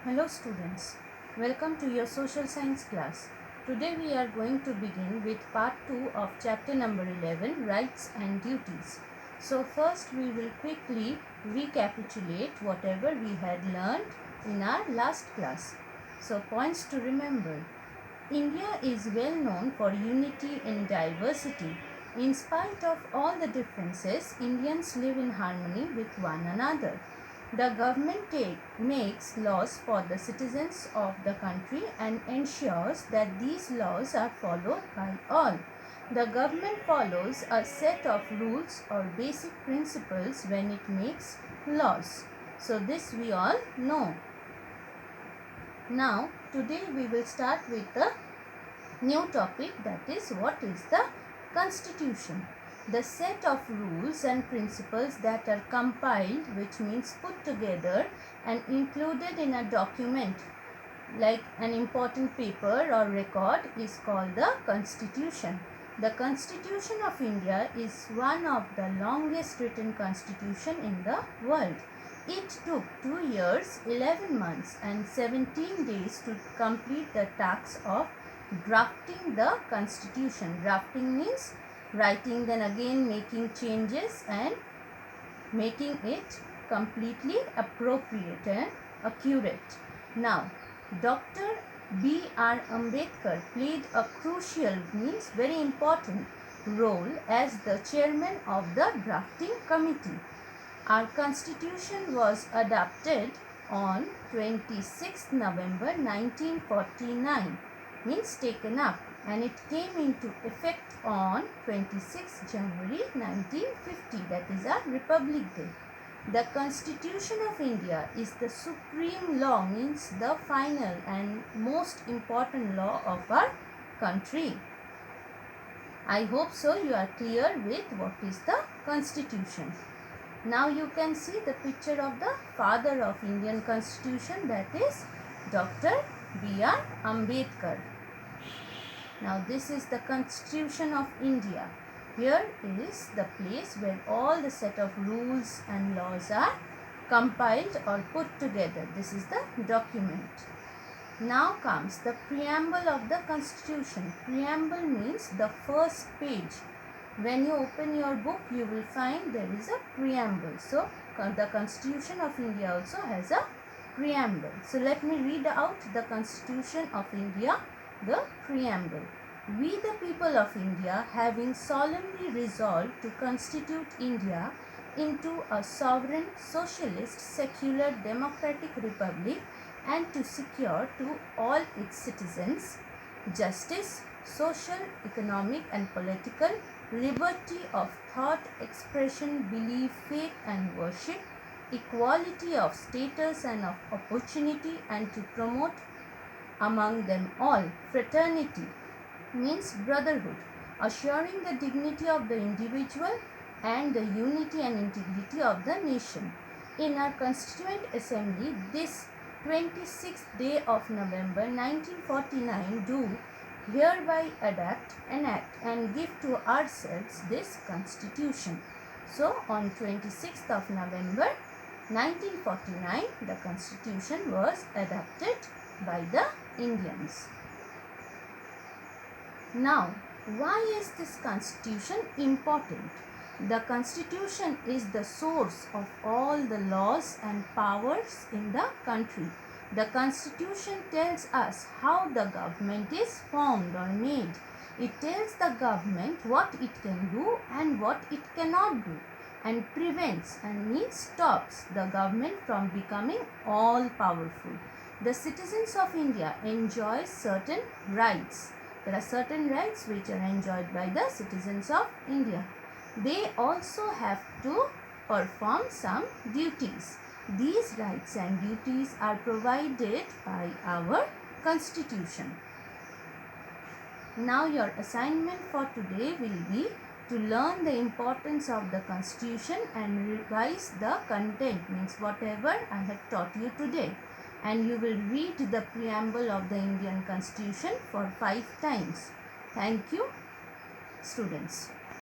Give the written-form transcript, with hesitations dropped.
Hello students, welcome to your social science class. Today we are going to begin with part 2 of chapter number 11, Rights and Duties. So first we will quickly recapitulate whatever we had learned in our last class. So points to remember. India is well known for unity in diversity. In spite of all the differences, Indians live in harmony with one another. The government makes laws for the citizens of the country and ensures that these laws are followed by all. The government follows a set of rules or basic principles when it makes laws. So this we all know. Now today we will start with the new topic, that is, what is the Constitution? The set of rules and principles that are compiled, which means put together and included in a document like an important paper or record, is called the Constitution. The Constitution of India is one of the longest written constitution in the world. It took 2 years, 11 months and 17 days to complete the task of drafting the Constitution. Drafting means writing, then again making changes and making it completely appropriate and accurate. Now, Dr. B.R. Ambedkar played a crucial, means very important role as the chairman of the drafting committee. Our constitution was adopted on 26th November 1949, means taken up, and it came into effect on 26th January 1950, that is our Republic Day. The Constitution of India is the supreme law, means the final and most important law of our country. I hope so you are clear with what is the Constitution. Now you can see the picture of the father of Indian Constitution, that is Dr. B.R. Ambedkar. Now this is the Constitution of India. Here is the place where all the set of rules and laws are compiled or put together. This is the document. Now comes the preamble of the Constitution. Preamble means the first page. When you open your book, you will find there is a preamble. So the Constitution of India also has a preamble. So let me read out the Constitution of India, the preamble. We the people of India, having solemnly resolved to constitute India into a sovereign, socialist, secular, democratic republic, and to secure to all its citizens justice, social, economic and political, liberty of thought, expression, belief, faith and worship, equality of status and of opportunity, and to promote among them all fraternity, means brotherhood, assuring the dignity of the individual and the unity and integrity of the nation. In our Constituent Assembly, this 26th day of November 1949, do hereby enact and give to ourselves this Constitution. So on 26th of November 1949, the Constitution was adopted by the Indians. Now, why is this Constitution important? The Constitution is the source of all the laws and powers in the country. The Constitution tells us how the government is formed or made. It tells the government what it can do and what it cannot do, and prevents and means stops the government from becoming all powerful. The citizens of India enjoy certain rights. There are certain rights which are enjoyed by the citizens of India. They also have to perform some duties. These rights and duties are provided by our Constitution. Now your assignment for today will be to learn the importance of the Constitution and revise the content, means whatever I have taught you today. And you will read the preamble of the Indian Constitution for 5 times. Thank you, students.